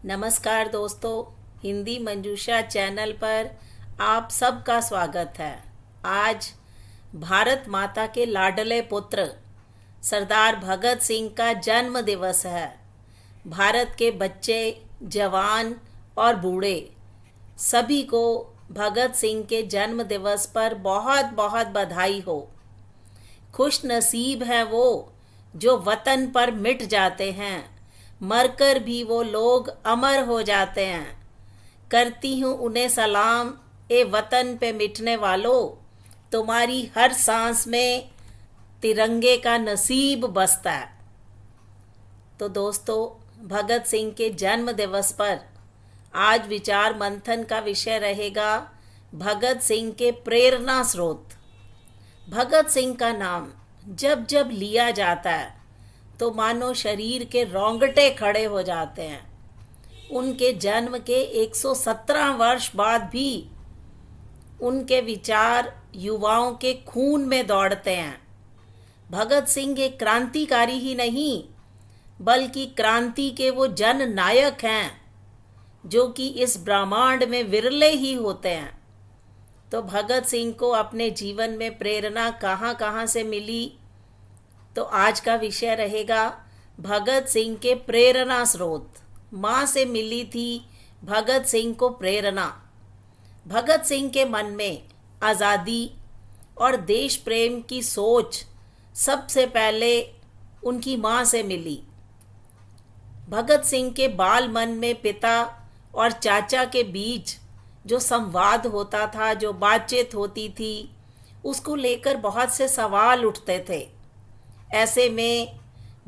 नमस्कार दोस्तों, हिंदी मंजूषा चैनल पर आप सबका स्वागत है। आज भारत माता के लाडले पुत्र सरदार भगत सिंह का जन्म दिवस है। भारत के बच्चे, जवान और बूढ़े सभी को भगत सिंह के जन्म दिवस पर बहुत बहुत बधाई हो। खुश नसीब हैं वो जो वतन पर मिट जाते हैं, मरकर भी वो लोग अमर हो जाते हैं। करती हूँ उन्हें सलाम, ए वतन पे मिटने वालों, तुम्हारी हर सांस में तिरंगे का नसीब बसता है। तो दोस्तों, भगत सिंह के जन्म दिवस पर आज विचार मंथन का विषय रहेगा भगत सिंह के प्रेरणा स्रोत। भगत सिंह का नाम जब जब लिया जाता है तो मानो शरीर के रोंगटे खड़े हो जाते हैं। उनके जन्म के 117 वर्ष बाद भी उनके विचार युवाओं के खून में दौड़ते हैं। भगत सिंह एक क्रांतिकारी ही नहीं, बल्कि क्रांति के वो जन नायक हैं जो कि इस ब्रह्मांड में विरले ही होते हैं। तो भगत सिंह को अपने जीवन में प्रेरणा कहाँ कहाँ से मिली, तो आज का विषय रहेगा भगत सिंह के प्रेरणा स्रोत। माँ से मिली थी भगत सिंह को प्रेरणा। भगत सिंह के मन में आज़ादी और देश प्रेम की सोच सबसे पहले उनकी माँ से मिली। भगत सिंह के बाल मन में पिता और चाचा के बीच जो संवाद होता था, जो बातचीत होती थी, उसको लेकर बहुत से सवाल उठते थे। ऐसे में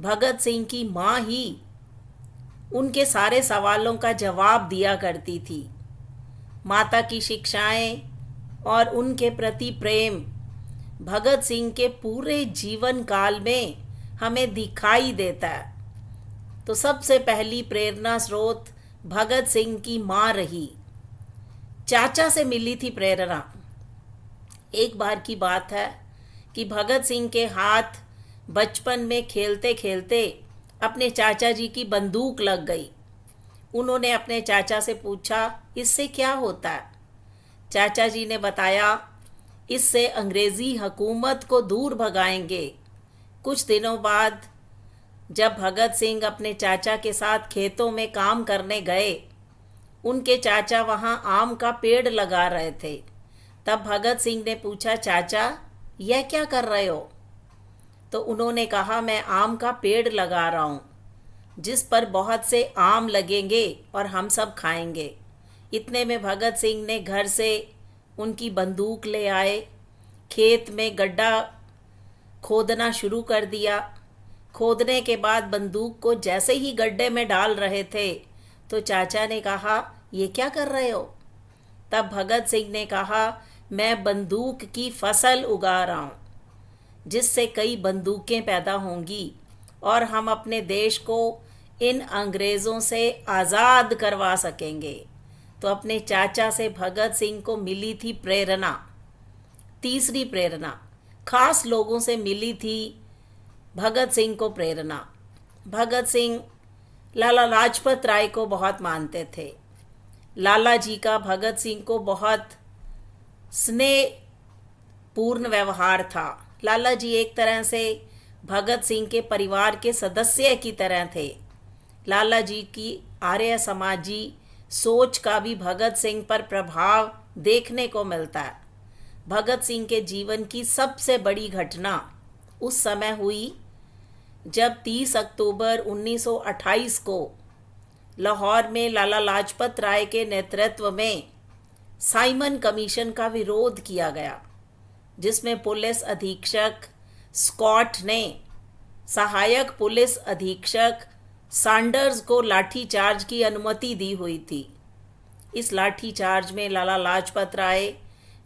भगत सिंह की माँ ही उनके सारे सवालों का जवाब दिया करती थी। माता की शिक्षाएं और उनके प्रति प्रेम भगत सिंह के पूरे जीवन काल में हमें दिखाई देता है। तो सबसे पहली प्रेरणा स्रोत भगत सिंह की माँ रही। चाचा से मिली थी प्रेरणा। एक बार की बात है कि भगत सिंह के हाथ बचपन में खेलते खेलते अपने चाचा जी की बंदूक लग गई। उन्होंने अपने चाचा से पूछा, इससे क्या होता है? चाचा जी ने बताया, इससे अंग्रेज़ी हुकूमत को दूर भगाएंगे। कुछ दिनों बाद जब भगत सिंह अपने चाचा के साथ खेतों में काम करने गए, उनके चाचा वहाँ आम का पेड़ लगा रहे थे। तब भगत सिंह ने पूछा, चाचा यह क्या कर रहे हो? तो उन्होंने कहा, मैं आम का पेड़ लगा रहा हूँ जिस पर बहुत से आम लगेंगे और हम सब खाएंगे। इतने में भगत सिंह ने घर से उनकी बंदूक ले आए, खेत में गड्ढा खोदना शुरू कर दिया। खोदने के बाद बंदूक को जैसे ही गड्ढे में डाल रहे थे तो चाचा ने कहा, ये क्या कर रहे हो? तब भगत सिंह ने कहा, मैं बंदूक की फसल उगा रहा हूँ जिससे कई बंदूकें पैदा होंगी और हम अपने देश को इन अंग्रेज़ों से आज़ाद करवा सकेंगे। तो अपने चाचा से भगत सिंह को मिली थी प्रेरणा। तीसरी प्रेरणा खास लोगों से मिली थी भगत सिंह को प्रेरणा। भगत सिंह लाला लाजपत राय को बहुत मानते थे। लाला जी का भगत सिंह को बहुत स्नेह पूर्ण व्यवहार था। लाला जी एक तरह से भगत सिंह के परिवार के सदस्य की तरह थे। लाला जी की आर्य समाजी सोच का भी भगत सिंह पर प्रभाव देखने को मिलता है। भगत सिंह के जीवन की सबसे बड़ी घटना उस समय हुई जब 30 अक्टूबर 1928 को लाहौर में लाला लाजपत राय के नेतृत्व में साइमन कमीशन का विरोध किया गया, जिसमें पुलिस अधीक्षक स्कॉट ने सहायक पुलिस अधीक्षक सैंडर्स को लाठीचार्ज की अनुमति दी हुई थी। इस लाठीचार्ज में लाला लाजपत राय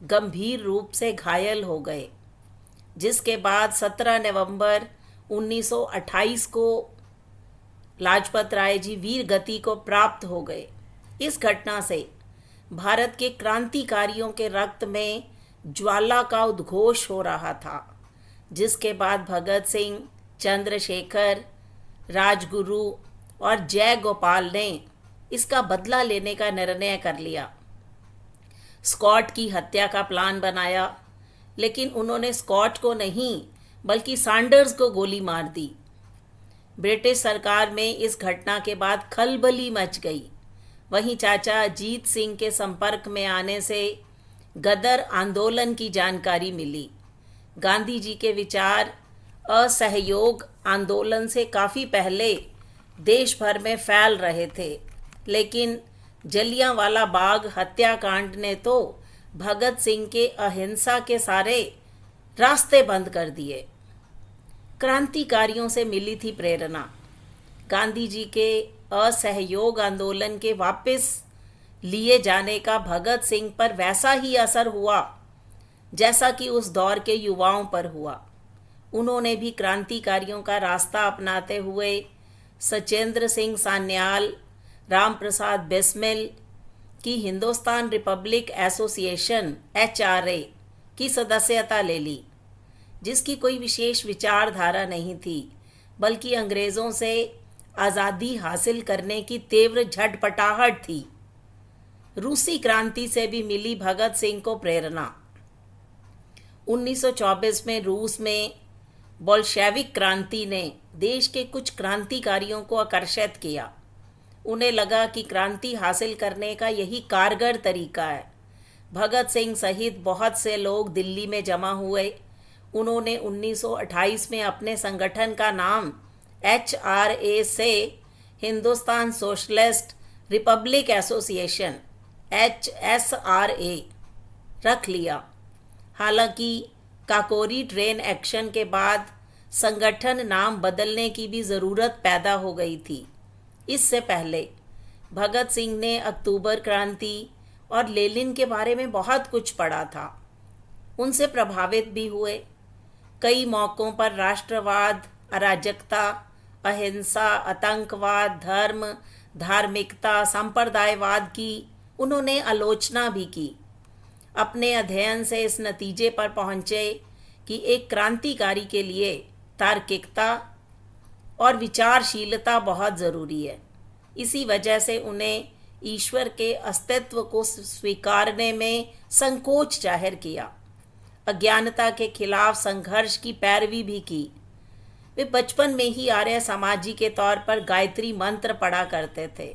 गंभीर रूप से घायल हो गए, जिसके बाद 17 नवंबर 1928 को लाजपत राय जी वीर गति को प्राप्त हो गए। इस घटना से भारत के क्रांतिकारियों के रक्त में ज्वाला का उद्घोष हो रहा था, जिसके बाद भगत सिंह, चंद्रशेखर, राजगुरु और जय गोपाल ने इसका बदला लेने का निर्णय कर लिया। स्कॉट की हत्या का प्लान बनाया, लेकिन उन्होंने स्कॉट को नहीं बल्कि सैंडर्स को गोली मार दी। ब्रिटिश सरकार में इस घटना के बाद खलबली मच गई। वहीं चाचा अजीत सिंह के संपर्क में आने से गदर आंदोलन की जानकारी मिली। गांधी जी के विचार असहयोग आंदोलन से काफ़ी पहले देश भर में फैल रहे थे, लेकिन जलियांवाला बाग हत्याकांड ने तो भगत सिंह के अहिंसा के सारे रास्ते बंद कर दिए। क्रांतिकारियों से मिली थी प्रेरणा। गांधी जी के असहयोग आंदोलन के वापस लिए जाने का भगत सिंह पर वैसा ही असर हुआ जैसा कि उस दौर के युवाओं पर हुआ। उन्होंने भी क्रांतिकारियों का रास्ता अपनाते हुए सचेंद्र सिंह सान्याल, राम प्रसाद बिस्मिल की हिंदुस्तान रिपब्लिक एसोसिएशन HRA की सदस्यता ले ली, जिसकी कोई विशेष विचारधारा नहीं थी, बल्कि अंग्रेज़ों से आज़ादी हासिल करने की तीव्र झटपटाहट थी। रूसी क्रांति से भी मिली भगत सिंह को प्रेरणा। 1924 में रूस में बोल्शेविक क्रांति ने देश के कुछ क्रांतिकारियों को आकर्षित किया। उन्हें लगा कि क्रांति हासिल करने का यही कारगर तरीका है। भगत सिंह सहित बहुत से लोग दिल्ली में जमा हुए। उन्होंने 1928 में अपने संगठन का नाम HRA से Hindustan socialist Republic association HSRA रख लिया। हालांकि काकोरी ट्रेन एक्शन के बाद संगठन नाम बदलने की भी ज़रूरत पैदा हो गई थी। इससे पहले भगत सिंह ने अक्टूबर क्रांति और लेनिन के बारे में बहुत कुछ पढ़ा था। उनसे प्रभावित भी हुए। कई मौक़ों पर राष्ट्रवाद, अराजकता, अहिंसा, आतंकवाद, धर्म, धार्मिकता, सांप्रदायवाद की उन्होंने आलोचना भी की। अपने अध्ययन से इस नतीजे पर पहुँचे कि एक क्रांतिकारी के लिए तार्किकता और विचारशीलता बहुत ज़रूरी है। इसी वजह से उन्हें ईश्वर के अस्तित्व को स्वीकारने में संकोच जाहिर किया। अज्ञानता के खिलाफ संघर्ष की पैरवी भी की। वे बचपन में ही आर्य समाजी के तौर पर गायत्री मंत्र पढ़ा करते थे,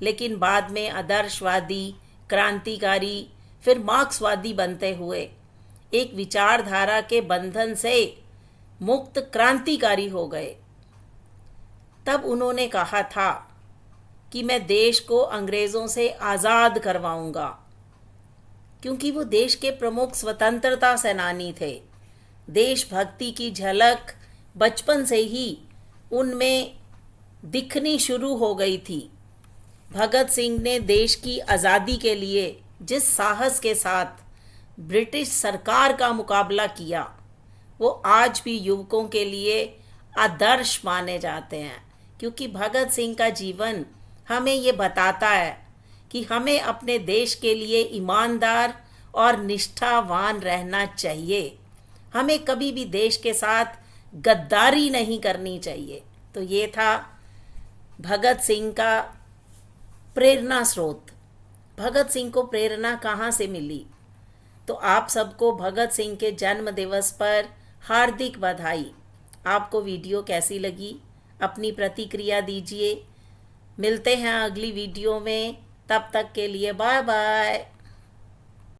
लेकिन बाद में आदर्शवादी, क्रांतिकारी, फिर मार्क्सवादी बनते हुए एक विचारधारा के बंधन से मुक्त क्रांतिकारी हो गए। तब उन्होंने कहा था कि मैं देश को अंग्रेज़ों से आज़ाद करवाऊंगा, क्योंकि वो देश के प्रमुख स्वतंत्रता सेनानी थे। देशभक्ति की झलक बचपन से ही उनमें दिखनी शुरू हो गई थी। भगत सिंह ने देश की आज़ादी के लिए जिस साहस के साथ ब्रिटिश सरकार का मुकाबला किया, वो आज भी युवकों के लिए आदर्श माने जाते हैं, क्योंकि भगत सिंह का जीवन हमें ये बताता है कि हमें अपने देश के लिए ईमानदार और निष्ठावान रहना चाहिए। हमें कभी भी देश के साथ गद्दारी नहीं करनी चाहिए। तो ये था भगत सिंह का प्रेरणा स्रोत। भगत सिंह को प्रेरणा कहाँ से मिली? तो आप सबको भगत सिंह के जन्म दिवस पर हार्दिक बधाई। आपको वीडियो कैसी लगी? अपनी प्रतिक्रिया दीजिए। मिलते हैं अगली वीडियो में। तब तक के लिए बाय बाय।